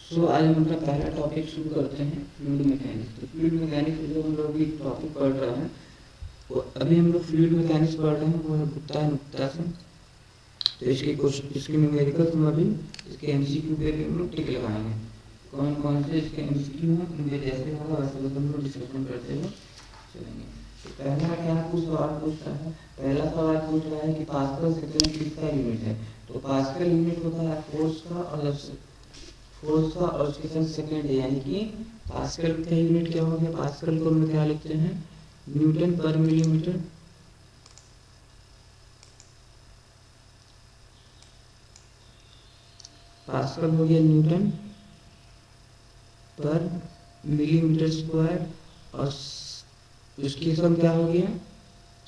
सो आज हम अपना पहला टॉपिक शुरू करते हैं फ्लूइड मैकेनिक्स। तो फ्लूइड मैकेनिक्स जो हम लोग भी टॉपिक पढ़ रहे हैं, वो अभी हम लोग फ्लूइड मैकेनिक्स पढ़ रहे हैं, वो है गुप्ता नुक्ता से। तो इसके क्वेश्चन, इसके न्यूमेरिकल्स हम अभी इसके एमसीक्यू पे भी हम लोग टिक लगाएंगे। कौन कौन से इसके एमसीक्यू हैं उनके जैसे होगा वैसे लोग हम लोग डिस्कशन करते हुए चलेंगे। तो पहला क्या कुछ सवाल पूछता है, पहला सवाल पूछ रहा है कि पास्कल सेकंड किसका यूनिट है। तो पास्कल यूनिट होता है फोर्स का और उसके साथ सेकंड है, यानी कि पास्कल का यूनिट क्या हो गया। पास्कल को हम क्या लिखते हैं, न्यूटन पर मिलीमीटर। पास्कल हो गया न्यूटन पर मिलीमीटर स्क्वायर और उसकी सम क्या हो गया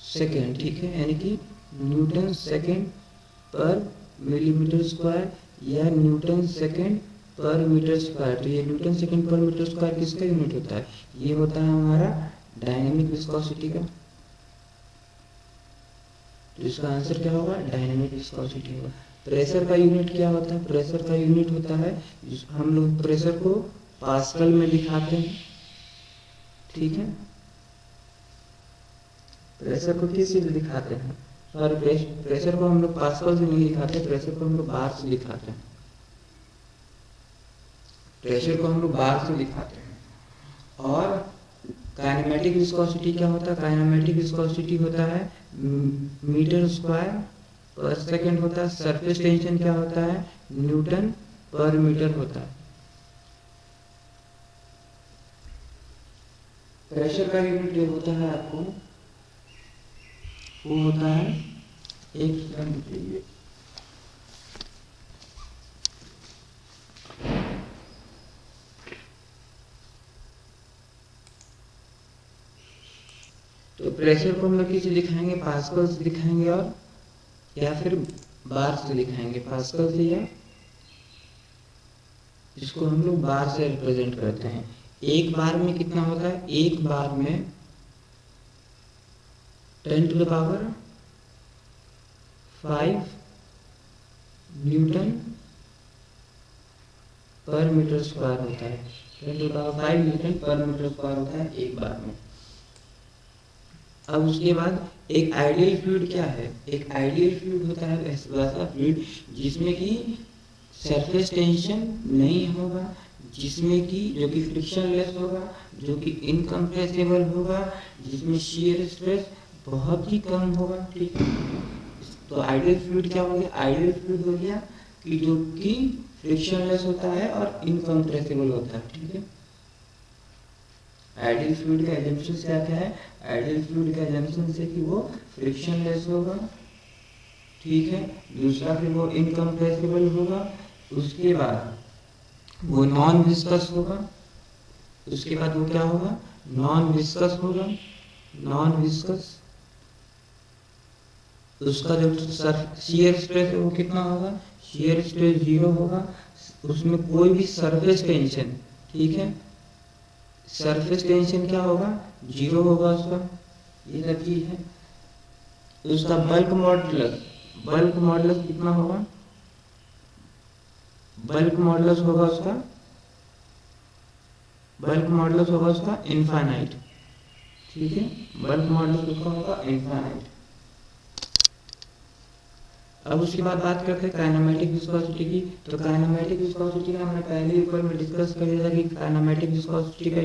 सेकंड, ठीक है, यानी कि न्यूटन सेकंड पर मिलीमीटर स्क्वायर या न्यूटन सेकंड पर मीटर स्क्वायर। तो ये न्यूटन सेकंड पर मीटर स्क्वायर किसका यूनिट होता है, ये होता है हमारा डायनेमिक विस्कोसिटी का। तो इसका आंसर क्या होगा, डायनेमिक विस्कोसिटी होगा। प्रेशर का यूनिट क्या होता है, प्रेशर का यूनिट होता है, हम लोग प्रेशर को पास्कल में दिखाते हैं, ठीक है। प्रेशर को किस से दिखाते हैं, सॉरी प्रेशर को हम लोग पास्कल से नहीं दिखाते, प्रेशर को हम लोग बार से दिखाते हैं। प्रेशर को हम लोग बार से दिखाते हैं। और काइनेमेटिक विस्कोसिटी क्या होता है, काइनेमेटिक विस्कोसिटी होता है मीटर स्क्वायर पर सेकंड होता है। सरफेस टेंशन क्या होता है, न्यूटन पर मीटर होता है। प्रेशर का यूनिट जो होता है आपको वो होता है, एक सेकंड चाहिए, तो प्रेशर को हम लोग किसे दिखाएंगे, पास्कल से दिखाएंगे और या फिर बार से दिखाएंगे, पास्कल से, या इसको हम लोग बार से रिप्रेजेंट करते हैं। एक बार में कितना होता है, एक बार में 10 to the power 5 Newton per metre square होता है। 10 to the power 5 Newton per metre square होता है एक बार में। अब उसके बाद एक आइडियल फ्लूइड क्या है, एक आइडियल फ्लूइड होता है वैसा फ्लूइड जिसमें कि सरफेस टेंशन नहीं होगा, जिसमें कि जो कि फ्रिक्शनलेस होगा, जो कि इनकम्प्रेसिबल होगा, जिसमें शियर स्ट्रेस बहुत ही कम होगा, ठीक है। तो आइडियल फ्लूइड क्या हो गया, आइडियल फ्लूइड हो गया कि जो कि फ्रिक्शनलेस होता है और इनकम्प्रेसिबल होता है, ठीक है। आइडियल फ्लूइड का एजम्पशन क्या क्या है, आइडियल फ्लूइड का एजम्पशन से कि वो फ्रिक्शनलेस होगा, ठीक है। दूसरा फिर वो इनकम्प्रेसिबल होगा, उसके बाद वो नॉन विस्कस होगा, उसके बाद वो क्या होगा, नॉन विस्कस होगा, नॉन विस्कस। उसका जो शियर स्ट्रेस है वो कितना होगा, शियर स्ट्रेस 0 होगा, उसमें कोई भी सरफेस टेंशन, ठीक है, सरफेस टेंशन क्या होगा, 0 होगा उसका, ये सब चीज है। उसका बल्क मॉडुलस कितना होगा, बल्क मॉडुलस होगा उसका इनफाइनाइट, ठीक है, बल्क मॉडुलस उसका होगा इनफाइनाइट। अब उसके बाद बात करते हैं काइनेमेटिक विस्कोसिटी की। तो काइनेमेटिक विस्कोसिटी का हमने पहले ऊपर में डिस्कस कर लिया था कि काइनेमेटिक विस्कोसिटी का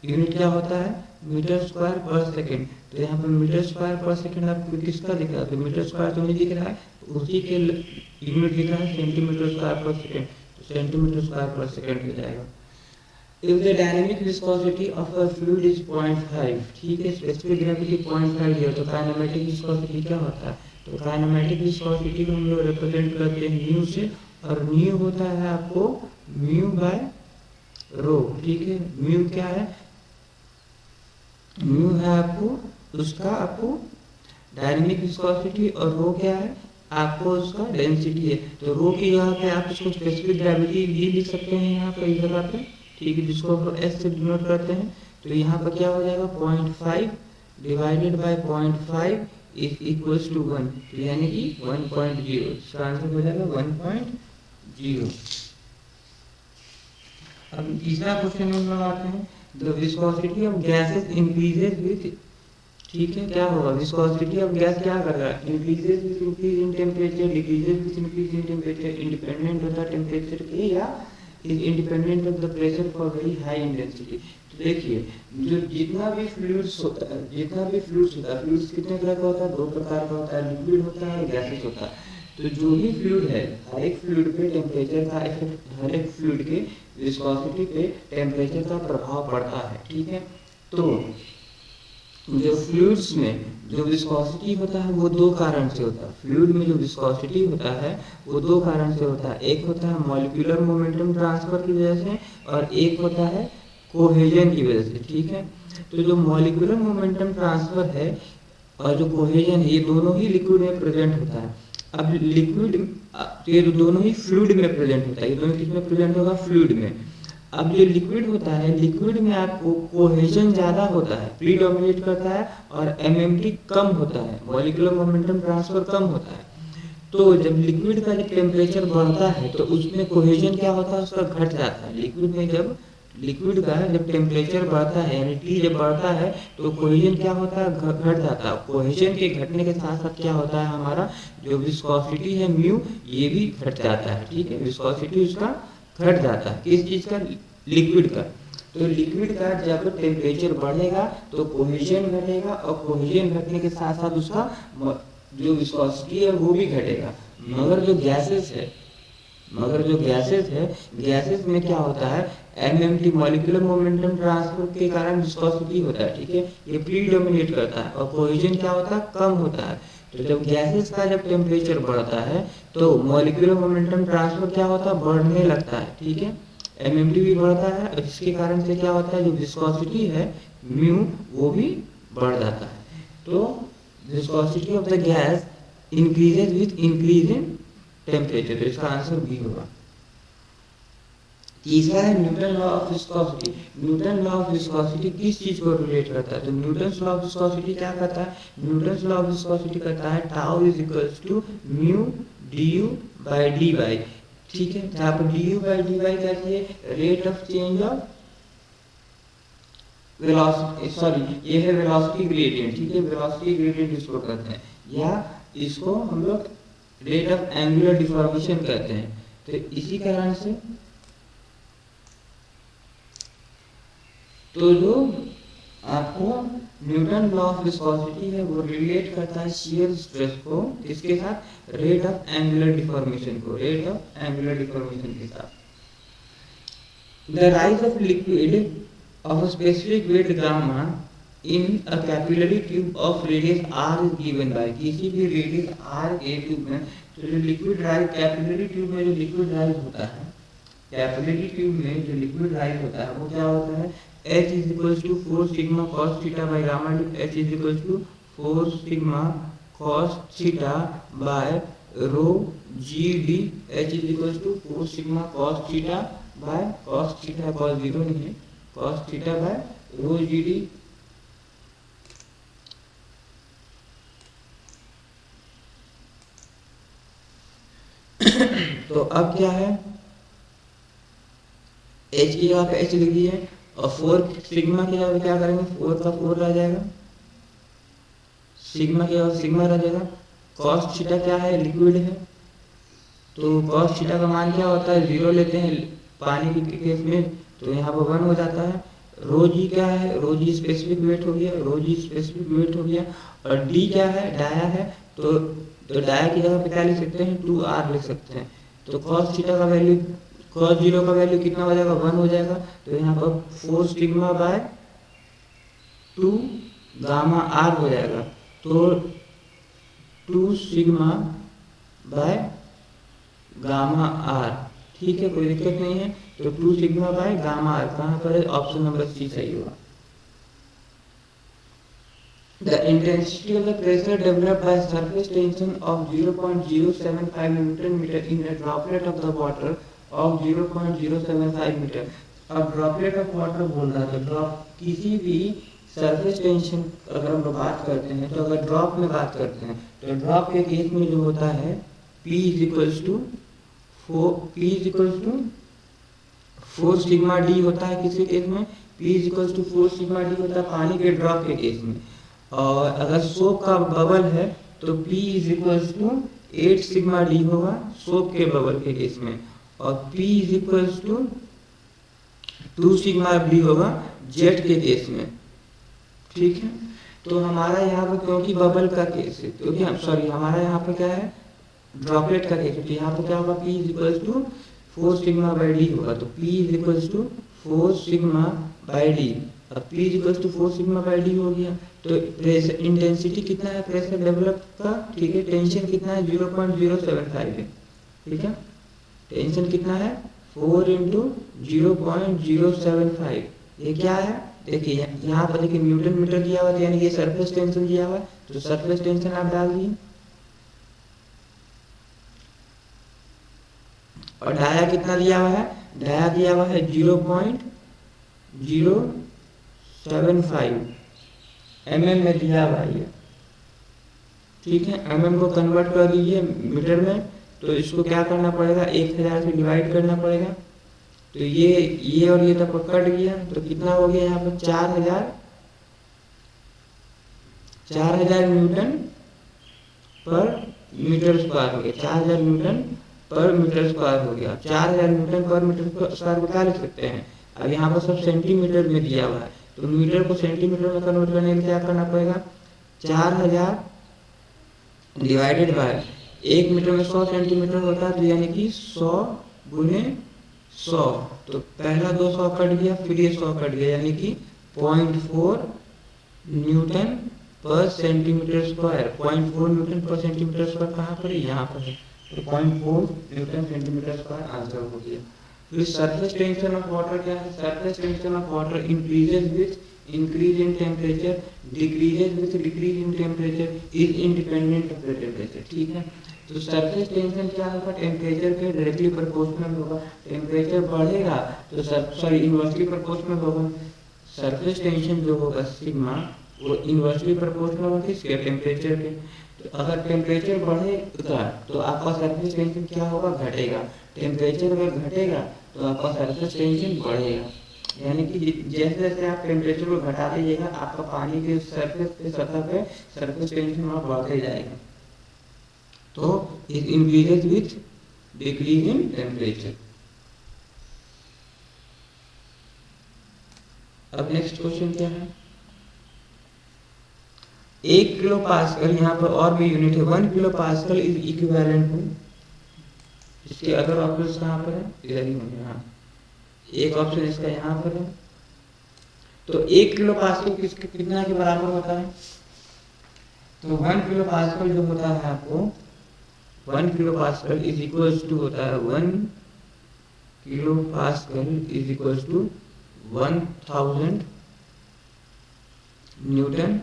यूनिट क्या होता है, मीटर स्क्वायर पर सेकंड। तो यहाँ पर मीटर स्क्वायर पर सेकंड आपको किसका दिख रहा है, तो मीटर स्क्वायर तो नहीं दिख रहा है, तो उसी के यूनिट दिख रहा है सेंटीमीटर स्क्वायर पर सेकंड, तो सेंटीमीटर स्क्वायर पर सेकंड हो जाएगा। If the dynamic viscosity of a fluid is 0.5, ठीक है, स्पेसिफिक ग्रेविटी 0.5 दिया, तो काइनेमेटिक विस्कोसिटी क्या होता है, तो काइनेमेटिक विस्कोसिटी को हम लोग रिप्रेजेंट करते हैं न्यू से, और न्यू होता है आपको म्यू बाय रो, ठीक है। म्यू क्या है, म्यू है आपको उसका आपको डायनेमिक विस्कोसिटी, और रो क्या है आपको उसका डेंसिटी है। तो रो की जगह पे आप इसको स्पेसिफिक ग्रेविटी भी लिख सकते हैं यहाँ पर इस जगह पे, ठीक है, जिसको हम लोग एस से डिनोट करते हैं। तो यहाँ पर क्या हो जाएगा, 0.5 divided by 0.5 is equals to 1, तो यानी कि 1.0, इसका आंसर हो जाएगा 1.0। अब तीसरा क्वेश्चन हम लोग आते हैं, the viscosity of gases increases with, ठीक है, क्या होगा, विस्कोसिटी ऑफ गैस क्या कर रहा है, increases with increase in temperature, decreases with increase in temperature, independent होता है टेम्परेचर के या is independent of the pressure for very high intensity. तो देखिए, जो जितना भी फ्लूइड्स होता है, फ्लूइड्स कितने तरह का होता है, दो प्रकार का होता है, लिक्विड होता है, गैसेस होता है। तो जो भी फ्लूइड है, हर एक फ्लूइड पे टेम्परेचर का इफेक्ट, हर एक फ्लूइड के विस्कोसिटी पे टेम्परेचर का प्रभाव पड़ता है, ठीक है। तो जो फ्लूइड्स में जो विस्कोसिटी होता है वो दो कारण से होता है, फ्लूइड में जो विस्कोसिटी होता है वो दो कारण से होता है, एक होता है मॉलिक्यूलर मोमेंटम ट्रांसफर की वजह से और एक होता है कोहेजन की वजह से, ठीक है। तो जो मॉलिक्यूलर मोमेंटम ट्रांसफर है और जो कोहेजन है, ये दोनों ही लिक्विड में प्रेजेंट होता है। अब लिक्विड, ये दोनों ही फ्लूइड में प्रेजेंट होता है, ये दोनों किस में प्रेजेंट होगा, फ्लूइड में। अब जो लिक्विड होता है, लिक्विड में आपको कोहेजन ज्यादा होता है, प्रीडोमिनेट करता है, और एमएमटी कम होता है, मॉलिक्यूलर मोमेंटम ट्रांसफर कम होता है। तो जब लिक्विड का जब टेम्परेचर बढ़ता है तो उसमें कोहेजन क्या होता है, उसका घट जाता है। लिक्विड में जब लिक्विड का जब टेम्परेचर बढ़ता है यानी टी जब बढ़ता है तो कोहेजन क्या होता है, घट जाता है। कोहेजन के घटने के साथ साथ क्या होता है, हमारा जो विस्कोसिटी है म्यू, ये भी घट जाता है, ठीक है, विस्कोसिटी उसका घट जाता है। किस चीज का, लिक्विड का। तो लिक्विड का जब टेम्परेचर बढ़ेगा तो कोहेजन घटेगा, और कोहेजन घटने के साथ साथ उसका जो विस्कोसिटी है वो भी घटेगा। मगर जो गैसेस है, गैसेस में क्या होता है, एमएमटी मॉलिक्यूलर मोमेंटम ट्रांसफर के कारण विस्कोसिटी होता है, ठीक है, ये प्रीडोमिनेट करता है, और कोहेजन क्या होता है, कम होता है। तो जब गैसेस का जब टेम्परेचर बढ़ता है तो मॉलिक्यूलर मोमेंटम ट्रांसफर क्या होता है, बढ़ने लगता है, ठीक है, एमएमटी भी बढ़ता है, और जिसके कारण से क्या होता है, जो विस्कोसिटी है म्यू वो भी बढ़ जाता है। तो viscosity of the gas increases with increase in temperature, तो इसका आंसर बी होगा। तीसरा है Newton law of viscosity. Newton law of viscosity किस चीज को रिलेट करता है, तो न्यूटन लॉ ऑफ विस्कोसिटी क्या कहता है, न्यूटन लॉ ऑफ विस्कोसिटी कहता है tau is equals to mu du by dy, ठीक है। जहाँ पर du बाय dy कहती है rate of change of velocity, sorry ये है वेलोसिटी ग्रेडियंट, ठीक है, वेलोसिटी ग्रेडियंट इसको कहते हैं, या इसको हम लोग रेट ऑफ एंगुलर डिफॉर्मेशन कहते हैं। तो इसी कारण से तो जो आपको न्यूटन लॉ ऑफ विस्कोसिटी है वो रिलेट करता है शियर स्ट्रेस को, इसके साथ रेट ऑफ एंगुलर डिफॉर्मेशन को, रेट ऑफ एंगुलर डिफॉर्मेशन के साथ। The rise of liquid of a specific weight gamma in a capillary tube of radius r is given by, किसी भी रेडियस r के tube में, तो जो लिक्विड राइज कैपिलरी ट्यूब में जो लिक्विड राइज होता है, कैपिलरी ट्यूब में जो लिक्विड राइज होता है वो क्या होता है, h is equals to 4 sigma cos theta by gamma, h is equals to 4 sigma cos theta by rho gd, h is equals to 4 sigma cos theta by cos theta, cos 0 नहीं है, cos theta by rho g d. तो अब क्या है, h की जगह पे h लिख दिए, और 4 सिग्मा की जगह पे क्या करेंगे, 4 का 4 रह जाएगा, सिग्मा की जगह सिग्मा रह जाएगा। cos थीटा क्या है, लिक्विड है, तो cos थीटा का मान क्या होता है, 0 लेते हैं पानी के केस में, तो यहाँ पर 1 हो जाता है। रो जी क्या है, रो जी स्पेसिफिक वेट हो गया, रो जी स्पेसिफिक वेट हो गया, और डी क्या है, डाया है, तो डाया की जगह पे क्या लिख सकते हैं, 2r लिख सकते हैं। तो cos थीटा का वैल्यू, cos 0 का वैल्यू कितना हो जाएगा, 1 हो जाएगा। तो यहाँ पर 4 सिग्मा बाय 2 गामा r हो जाएगा, तो 2 सिग्मा बाय गामा r, ठीक है, कोई दिक्कत नहीं है। तो 2 सिग्मा बाय गामा r कहाँ पर है, ऑप्शन नंबर सी सही होगा। The intensity of the pressure developed by surface tension of 0.075 Newton meter in a droplet of the water of 0.075 meter। अब ड्रॉपलेट ऑफ वाटर बोल रहा था, ड्रॉप किसी भी सरफेस टेंशन अगर हम लोग बात करते हैं, तो अगर ड्रॉप में बात करते हैं तो ड्रॉप के केस में जो होता है P is equals to 4 sigma d होता है किसी केस में, P is equal to 4 sigma d होता है पानी के ड्रॉप के केस में। और अगर सोप का बबल है तो P is equal to 8 sigma d होगा सोप के बबल के केस में, और P is equal to 2 sigma d होगा जेट के केस में। ठीक है, तो हमारा यहाँ पर क्योंकि बबल का केस है, क्योंकि हम सॉरी हमारा यहाँ पर क्या है ड्रॉपलेट का केस है, तो यहाँ पर क्या होगा P is equal to 4 sigma by d होगा, तो P is equal to 4 sigma by d. अब P is equal to 4 sigma by d हो गया, तो प्रेशर इंटेंसिटी कितना है प्रेशर डेवलप का, ठीक है, टेंशन कितना है 0.075 है, ठीक है, टेंशन कितना है 4 इंटू 0.075, ये क्या है देखिए यहाँ पर देखिए न्यूटन मीटर दिया हुआ है, यानी ये सरफेस टेंशन दिया हुआ है, तो सरफेस टेंशन आप डाल दिए, और डाया कितना दिया हुआ है, डाया दिया हुआ है 0.075 mm में दिया हुआ है, ठीक है, mm को कन्वर्ट कर दीजिए मीटर में, तो इसको क्या करना पड़ेगा 1000 से डिवाइड करना पड़ेगा, तो ये और ये तो कट गया, तो कितना हो गया यहाँ पर 4000 न्यूटन पर मीटर स्क्वायर हो गया, 4000 न्यूटन पर मीटर स्क्वायर हो गया। 4000 न्यूटन पर मीटर स्क्वायर को क्या लिख सकते हैं, अब यहाँ पर सब सेंटीमीटर में दिया हुआ है, तो मीटर को सेंटीमीटर में कन्वर्ट करने के लिए क्या करना पड़ेगा 4000 डिवाइडेड बाय 1 मीटर में 100 सेंटीमीटर होता है, तो यानी कि 100 गुने 100, तो पहला 200 कट गया फिर ये 100 कट गया, यानी कि 0.4 न्यूटन पर सेंटीमीटर स्क्वायर, 0.4 न्यूटन पर सेंटीमीटर स्क्वायर कहाँ पर है, यहाँ पर है, तो 0.4 न्यूटन सेंटीमीटर स्क्वायर आंसर हो गया। फिर सरफेस टेंशन ऑफ वाटर क्या है, surface tension of water increases with increase in temperature, decreases with decrease in temperature, is independent of the temperature, ठीक है, तो सरफेस टेंशन क्या होगा टेम्परेचर के डायरेक्टली प्रोपोर्शनल होगा, टेम्परेचर बढ़ेगा तो सॉरी इनवर्सली प्रोपोर्शनल होगा, सरफेस टेंशन जो होगा सिग्मा वो इनवर्सली प्रोपोर्शनल होगा किसके टेम्परेचर के, तो अगर टेम्परेचर बढ़ेगा तो आपका सरफेस टेंशन क्या होगा घटेगा, टेम्परेचर अगर घटेगा तो आपका सरफेस टेंशन बढ़ेगा, यानी कि जैसे जैसे आप टेम्परेचर को घटा दीजिएगा आपका पानी के सरफेस पे सतह पे सरफेस टेंशन वहाँ बढ़ते जाएगा, तो it increases with decrease in temperature. अब नेक्स्ट क्वेश्चन क्या है, 1 किलो पास्कल, यहाँ पर और भी यूनिट है, 1 kilo pascal is equivalent to, इसके अदर ऑप्शन कहाँ पर है इधर ही होंगे, हाँ एक ऑप्शन इसका यहाँ पर है, तो 1 किलो पास्कल कितना के बराबर होता है, तो 1 किलो पास्कल जो होता है आपको 1 kilo pascal is equal to होता है 1 kilo pascal is equal to 1000 newton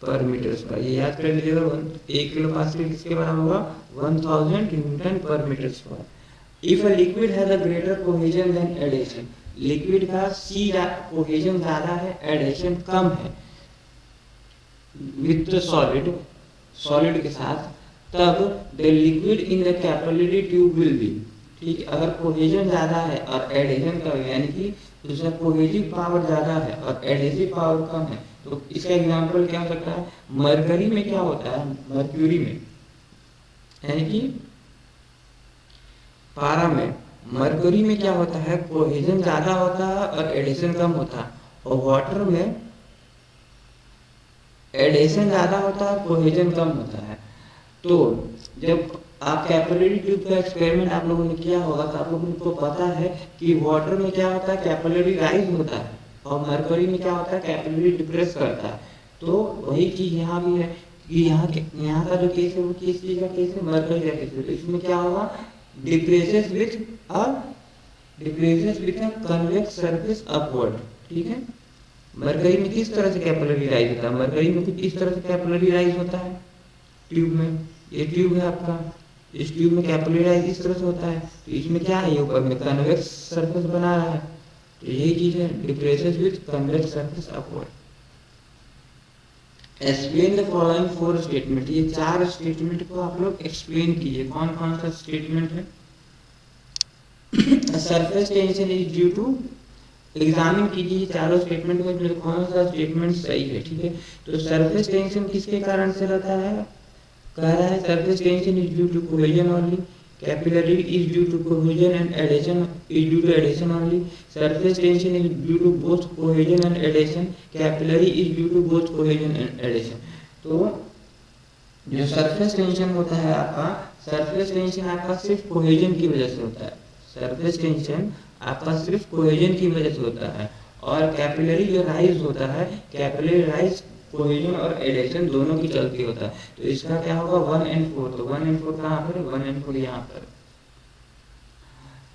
per metre square, ये याद कर लीजिएगा 1 किलो पास्कल किसके बराबर होगा 1000 newton per metre square. If a liquid has a greater cohesion than adhesion, liquid का सी कोहेजन ज्यादा है एडेशन कम है विद सॉलिड के साथ, तब the liquid in the capillary tube will be, ठीक है, अगर कोहेजन ज्यादा है और एडेशन कम है, यानी कि उसका कोहेजिव पावर ज्यादा है और एडेसिव पावर कम है, तो इसका एग्जांपल क्या हो सकता है, मरकरी में क्या होता है, मर्क्यूरी में यानी कि पारा में, मरकरी में क्या होता है कोहेजन ज्यादा होता है और एडेशन कम होता है, और वाटर में एडेशन ज्यादा होता है कोहेजन कम होता है। तो जब आप कैपिलरी ट्यूब का एक्सपेरिमेंट आप लोगों ने किया होगा तो आप लोगों को पता है कि वाटर में क्या होता है कैपिलरी राइज होता है और मरकरी में क्या होता है कैपिलरी डिप्रेस करता है, तो वही चीज यहाँ भी है कि यहाँ का जो केस है वो किस चीज का केस है, मरकरी का केस है, तो इसमें क्या होगा depresses with a convex surface upward, ठीक है, मरकरी में किस तरह से कैपिलरी राइज होता है, मरकरी में कुछ इस तरह से कैपिलरी राइज होता है ट्यूब में, ये ट्यूब है आपका, इस ट्यूब में कैपिलरी राइज इस तरह से होता है, तो इसमें क्या है ये ऊपर में कन्वेक्स सरफेस बना रहा है, तो यही चीज है depresses with convex surface upward. Explain the following 4 statement, ये 4 स्टेटमेंट को आप लोग एक्सप्लेन कीजिए, कौन कौन सा स्टेटमेंट है, surface tension is due to, examine कीजिए चारों स्टेटमेंट में जो कौन सा स्टेटमेंट सही है, ठीक है। तो सरफेस टेंशन किसके कारण से रहता है, कह रहा है surface tension is due to cohesion only, capillary is due to cohesion and adhesion is due to adhesion only, surface tension is due to both cohesion and adhesion, capillary is due to both cohesion and adhesion. तो जो surface tension होता है आपका, surface tension आपका सिर्फ cohesion की वजह से होता है, सरफेस टेंशन आपका सिर्फ कोहेजन की वजह से होता है। और कैपिलरी जो राइज होता है, कैपिलरी राइज कोहेजन और एडेशन दोनों की चलती होता है। तो इसका क्या होगा 1 and 4, तो 1 and 4 कहाँ पर, 1 and 4 यहाँ पर।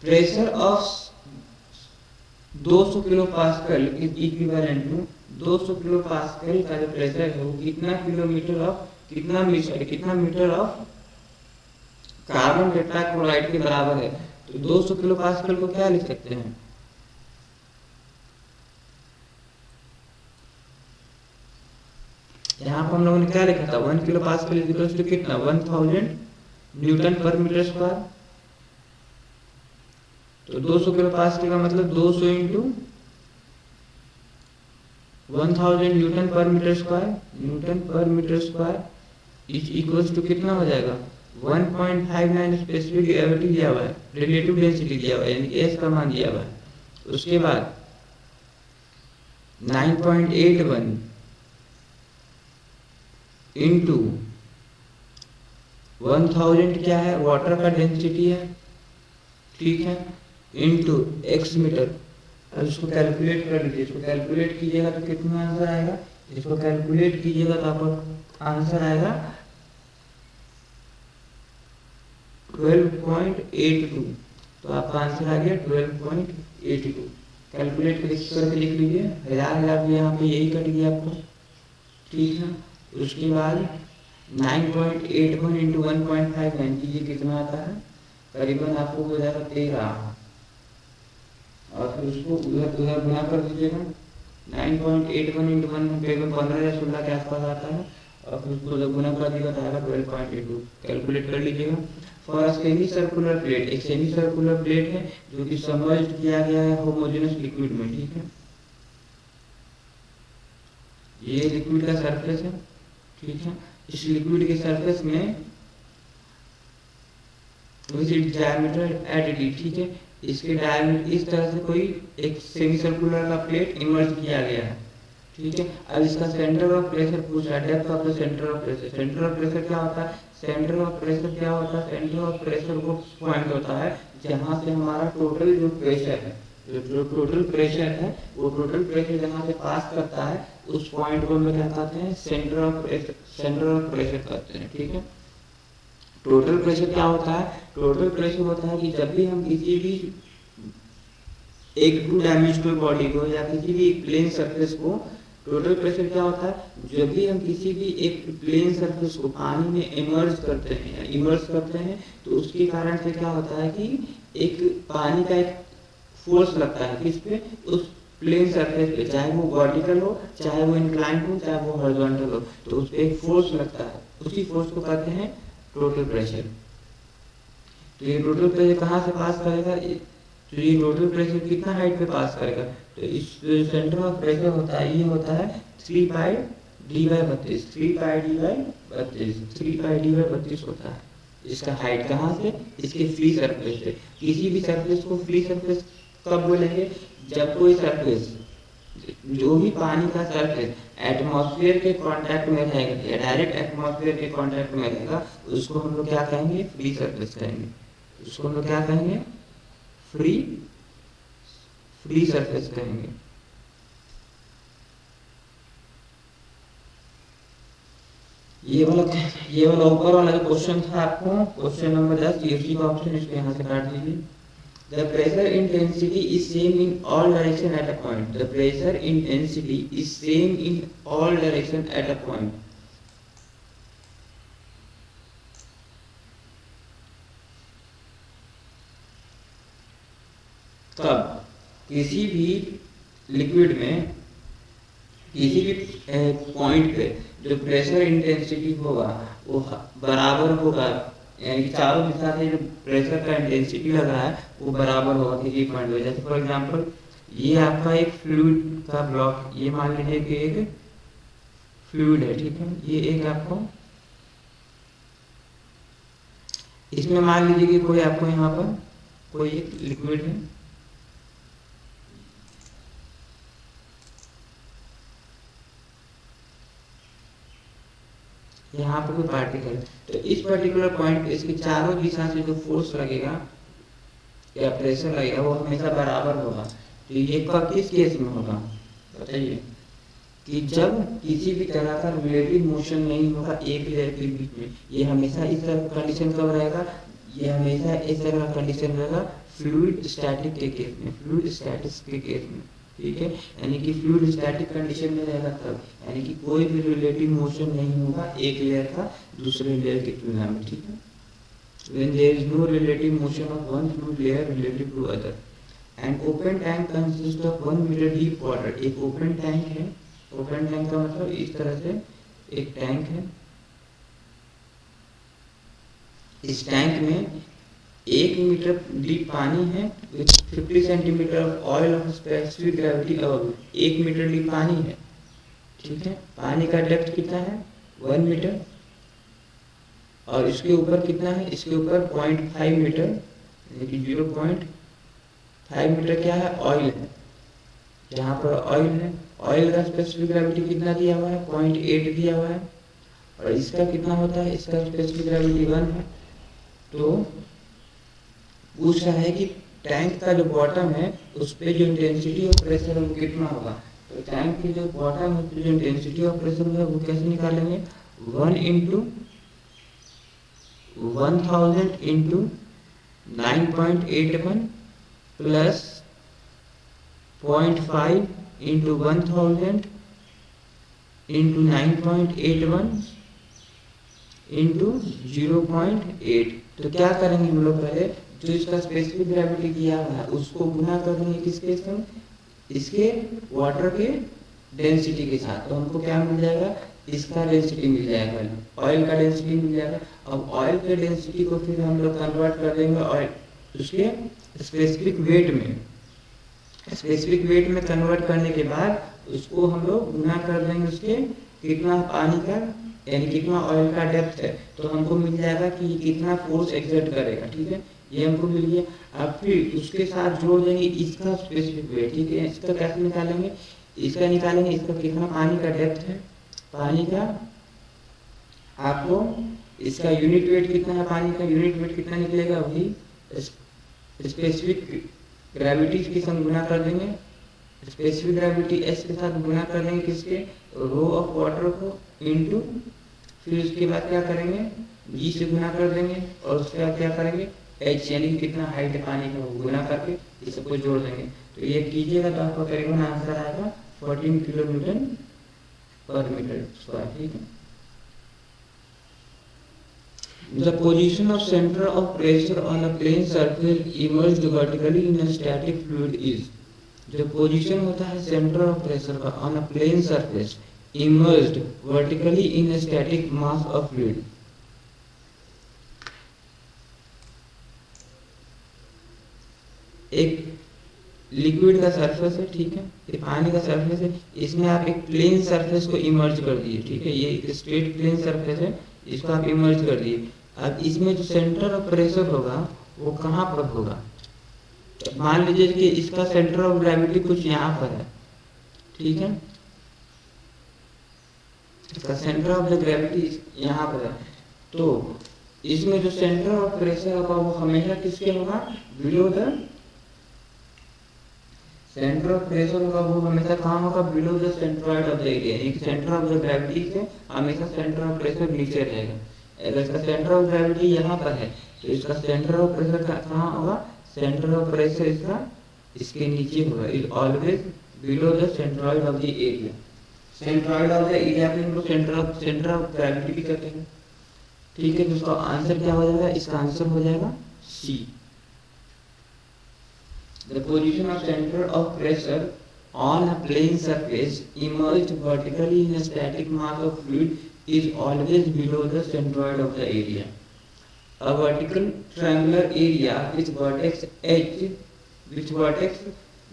Pressure of 200 kilo pascal is equivalent to, 200 kilo pascal का जो प्रेशर है वो कितना किलोमीटर ऑफ कितना मीटर ऑफ कार्बन टेट्राक्लोराइड के बराबर है। तो 200 किलो पास्कल को क्या लिख सकते हैं, यहाँ पर हम लोगों ने क्या लिखा था, 1 kilo pascal is equal to कितना 1000 न्यूटन पर मीटर स्क्वायर। तो 200 किलो पास्कल का मतलब 200 into 1000 newton per metre square is equal to कितना हो जाएगा 1.59 स्पेसिफिक ग्रेविटी दिया हुआ है, रिलेटिव डेंसिटी दिया हुआ है, यानी कि एस का मान दिया हुआ है। उसके बाद 9.81 इंटू 1000 क्या है, वाटर का डेंसिटी है, ठीक है, इंटू एक्स मीटर। अब इसको कैलकुलेट कर लीजिए, इसको कैलकुलेट कीजिएगा तो कितना आंसर आएगा, इसको कैलकुलेट कीजिएगा तो आपको आंसर आएगा 12.82। तो आपका आंसर आ गया 12.82। कैलकुलेट करके लिख लीजिए, हजार यहाँ पे यही कट गया आपको, ठीक है। उसके बाद 9.81 इंटू 1.59 कीजिए कितना आता है, करीबन आपको हो जाएगा 13, और फिर उसको उधर गुना कर दीजिएगा। 9.81 इंटू 1 करीबन 15 या 16 के आसपास आता है, और फिर उसको जब गुना कर दिया तो आएगा 12.82। कैलकुलेट कर लीजिएगा। फॉर सेमी सर्कुलर प्लेट, एक सेमी सर्कुलर प्लेट है जो कि सबमर्ज्ड किया गया है होमोजेनस लिक्विड में, ठीक है। ये लिक्विड का सरफेस है, ठीक है। इस लिक्विड के सरफेस में डायमीटर एट डी, ठीक है, इसके डायमीटर इस तरह से कोई एक सेमी सर्कुलर का प्लेट इमर्ज किया गया है, ठीक है। अब इसका सेंटर ऑफ प्रेशर पूछ रहा है, depth of the centre of pressure. Centre of pressure क्या होता है, सेंटर ऑफ प्रेशर क्या होता है, सेंटर ऑफ प्रेशर वो पॉइंट होता है जहाँ से हमारा टोटल जो प्रेशर है, जो टोटल प्रेशर है, वो टोटल प्रेशर जहाँ से पास करता है उस पॉइंट को हम क्या कहते हैं, सेंटर ऑफ प्रेशर कहते हैं, ठीक है। टोटल प्रेशर क्या होता है, टोटल प्रेशर होता है कि जब भी हम किसी भी एक 2 डायमेंशनल बॉडी को या किसी भी प्लेन सरफेस को, टोटल प्रेशर क्या होता है, जब भी हम किसी भी एक प्लेन सरफेस को पानी में इमर्ज करते हैं या इमर्ज करते हैं तो उसके कारण से क्या होता है कि एक पानी का एक फोर्स लगता है किस पे, उस प्लेन सरफेस पे, चाहे वो वर्टिकल हो, चाहे वो इंक्लाइंड हो, चाहे वो हॉरिजॉन्टल हो, तो उस पे एक फोर्स लगता है, उसी फोर्स को कहते हैं टोटल प्रेशर। तो ये टोटल प्रेशर कहाँ से पास करेगा, तो ये टोटल प्रेशर कितना हाइट पे पास करेगा, तो इस सेंटर ऑफ प्रेशर होता है, ये होता है 3 pi D by 32, 3 pi D by 32, 3 pi D by 32 होता है। इसका हाइट कहाँ से, इसके फ्री सरफेस से। किसी भी सरफेस को फ्री सरफेस कब बोलेंगे, जब कोई सरफेस, जो भी पानी का सरफेस एटमॉस्फेयर के कांटेक्ट में रहेगा या डायरेक्ट एटमॉस्फेयर के कांटेक्ट में रहेगा, उसको हम लोग क्या कहेंगे, फ्री सरफेस कहेंगे। उसको हम लोग क्या कहेंगे, फ्री सरफेस कहेंगे। ये वाला ऊपर वाला जो क्वेश्चन था आपको, क्वेश्चन नंबर 10, ये का ऑप्शन इसको यहाँ से काट दीजिए। The pressure intensity is same in all direction at a point. The pressure intensity is same in all direction at a point. तब किसी भी लिक्विड में किसी भी पॉइंट पे जो प्रेशर इंटेंसिटी होगा वो बराबर होगा यानी कि चारों दिशा से जो प्रेशर का इंटेंसिटी लग रहा है वो बराबर होगा किसी पॉइंट पे। जैसे फॉर एग्जांपल ये आपका एक फ्लूइड का ब्लॉक, ये मान लीजिए कि एक फ्लूइड है, ठीक है, ये एक आपको इसमें मान लीजिए कि कोई आपको यहाँ पर कोई एक लिक्विड है, यहाँ पर कोई पार्टिकल, तो इस पर्टिकुलर पॉइंट पे इसके चारों दिशा से जो फोर्स लगेगा या प्रेशर लगेगा वो हमेशा बराबर होगा। तो ये कब किस केस में होगा बताइए, कि जब किसी भी तरह का रिलेटिव मोशन नहीं होगा एक लेयर के बीच में। ये हमेशा इस तरह का कंडीशन कब रहेगा, ये हमेशा इस तरह का कंडीशन रहेगा फ्लूइड स्टैटिक के केस में, फ्लूइड स्टैटिक्स के केस में, ठीक है। यानी कि फ्लूइड स्टैटिक कंडीशन में रहेगा तब, यानी कि कोई भी रिलेटिव मोशन नहीं होगा एक लेयर का दूसरे लेयर की तुलना में, ठीक है। When there is no relative motion of one fluid layer relative to other. An open tank consists of 1 meter deep water. एक open tank है, open tank का मतलब इस तरह से एक टैंक है, इस टैंक में 1 मीटर डीप पानी है with 50 centimetre of oil of specific gravity अब 1 मीटर डीप पानी है, ठीक है। पानी का डेप्थ कितना है 1 मीटर, और इसके ऊपर कितना है, इसके ऊपर 0.5 मीटर यानी कि 0.5 मीटर क्या है ऑयल है, जहाँ पर ऑयल है, ऑयल का स्पेसिफिक ग्रेविटी कितना दिया हुआ है 0.8 दिया हुआ है, और इसका कितना होता है, इसका स्पेसिफिक ग्रेविटी 1 है। तो पूछ रहा है कि टैंक का जो बॉटम है उस पर जो इंटेंसिटी ऑफ प्रेशर है वो कितना होगा। तो टैंक की जो बॉटम है उस पर जो इंटेंसिटी ऑफ प्रेशर है वो कैसे निकालेंगे, 1 into 1000 into 9.81 plus 0.5 into 1000 into 9.81 into 0.8। तो क्या करेंगे हम लोग, पहले जो इसका स्पेसिफिक ग्रेविटी दिया हुआ है उसको गुना कर देंगे किसके संग, इसके वाटर के डेंसिटी के साथ। तो हमको क्या मिल जाएगा, इसका डेंसिटी मिल जाएगा, ऑयल का डेंसिटी मिल जाएगा। अब ऑयल के डेंसिटी को फिर हम लोग कन्वर्ट कर देंगे ऑयल उसके स्पेसिफिक वेट में, स्पेसिफिक वेट में कन्वर्ट करने के बाद उसको हम लोग गुना कर देंगे उसके कितना पानी का यानी कितना ऑयल का डेप्थ है, तो हमको मिल जाएगा कि ये कितना फोर्स एक्सर्ट करेगा, ठीक है, ये हमको मिल गया। अब फिर उसके साथ जोड़ देंगे इसका स्पेसिफिक वेट, ठीक है। इसका कैसे निकालेंगे, इसका निकालेंगे इसका कितना पानी का डेप्थ है, पानी का आपको इसका यूनिट वेट कितना है, पानी का यूनिट वेट कितना निकलेगा, वही स्पेसिफिक ग्रेविटी के संग गुना कर देंगे, स्पेसिफिक ग्रेविटी एस के साथ गुना कर देंगे किसके, रो ऑफ वाटर को इनटू, फिर उसके बाद क्या करेंगे जी से गुना कर देंगे, और उसके बाद क्या करेंगे एच यानी कितना हाइट है पानी का वो गुना करके इस सबको जोड़ देंगे। तो ये कीजिएगा तो आपका करीबन आंसर आएगा 14 किलोमीटर पर मीटर स्क्वायर, ठीक है। The position of center of pressure on a plane surface immersed vertically in a static fluid is, जो पोजीशन होता है सेंटर ऑफ प्रेशर का on a plane surface immersed vertically in a static mass of fluid। एक liquid का surface है, ठीक है, ये पानी का सरफेस है, इसमें आप एक प्लेन सरफेस को इमर्ज कर दिए, ठीक है, ये एक स्ट्रेट प्लेन सरफेस है, इसको आप इमर्ज कर दिए। अब इसमें जो सेंटर ऑफ प्रेशर होगा वो कहाँ पर होगा, तो मान लीजिए कि इसका सेंटर ऑफ ग्रेविटी कुछ यहाँ पर है, ठीक है, इसका सेंटर ऑफ द ग्रेविटी यहाँ पर है। तो इसमें जो सेंटर ऑफ प्रेशर होगा वो हमेशा किसके होगा, below the centre of pressure होगा वो हमेशा कहाँ होगा, below the centroid of the area, एक सेंटर ऑफ द ग्रेविटी से हमेशा सेंटर ऑफ प्रेशर नीचे रहेगा। अगर इसका सेंटर ऑफ ग्रेविटी यहाँ पर है तो इसका सेंटर ऑफ प्रेशर कहाँ होगा, सेंटर ऑफ प्रेशर इसका इसके नीचे होगा, is always below the centroid of the area. Centroid of the area को हम लोग सेंटर ऑफ ग्रेविटी भी कहते हैं, ठीक है। जिसका आंसर क्या हो जाएगा, इसका आंसर हो जाएगा सी। The position of center of pressure on a plane surface immersed vertically in a static mass of fluid is always below the centroid of the area। a vertical triangular area which vertex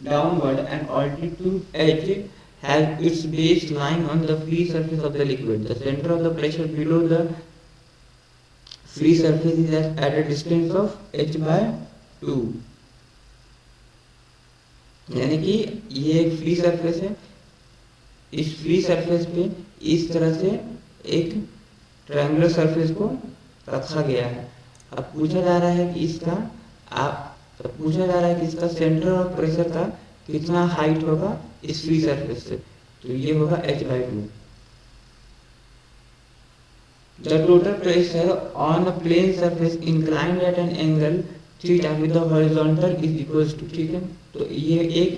downward and altitude edge has its base lying on the free surface of the liquid. The center of the pressure below the free surface is at a distance of h by 2. यानी कि ये एक free surface है, इस free surface पे इस तरह से एक ट्रायंगुलर सरफेस को रखा गया है। अब पूछा जा रहा है कि इसका सेंटर ऑफ प्रेशर का कितना हाइट होगा इस फ्री सरफेस से, तो ये होगा h by 2। The total pressure on a plane surface inclined at an angle theta with the horizontal is equals to, ठीक है, तो ये एक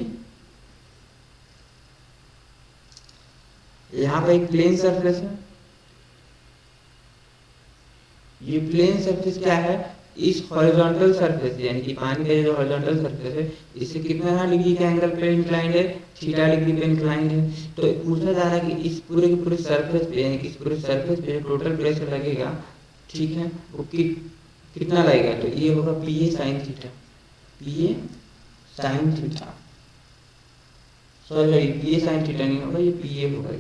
यहाँ पे एक प्लेन सरफेस है, ये प्लेन सरफेस क्या है, इस हॉरिजॉन्टल सरफेस यानी कि पानी का जो हॉरिजॉन्टल सरफेस है इससे कितना डिग्री के एंगल पे इंक्लाइंड है, थीटा डिग्री पे इंक्लाइंड है। तो पूछा जा रहा है कि इस पूरे के पूरे सरफेस पे यानी कि इस पूरे सरफेस पे टोटल प्रेशर लगेगा, ठीक है, वो कितना लगेगा, तो ये होगा P A sine theta, P A sine theta, sorry P A sine theta नहीं होगा, ये पी ए होगा।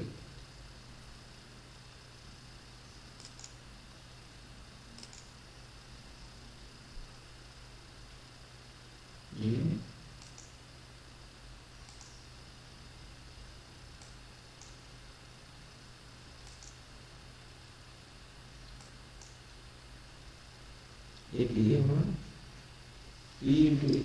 ये पी ए होगा, पी इंटू ए।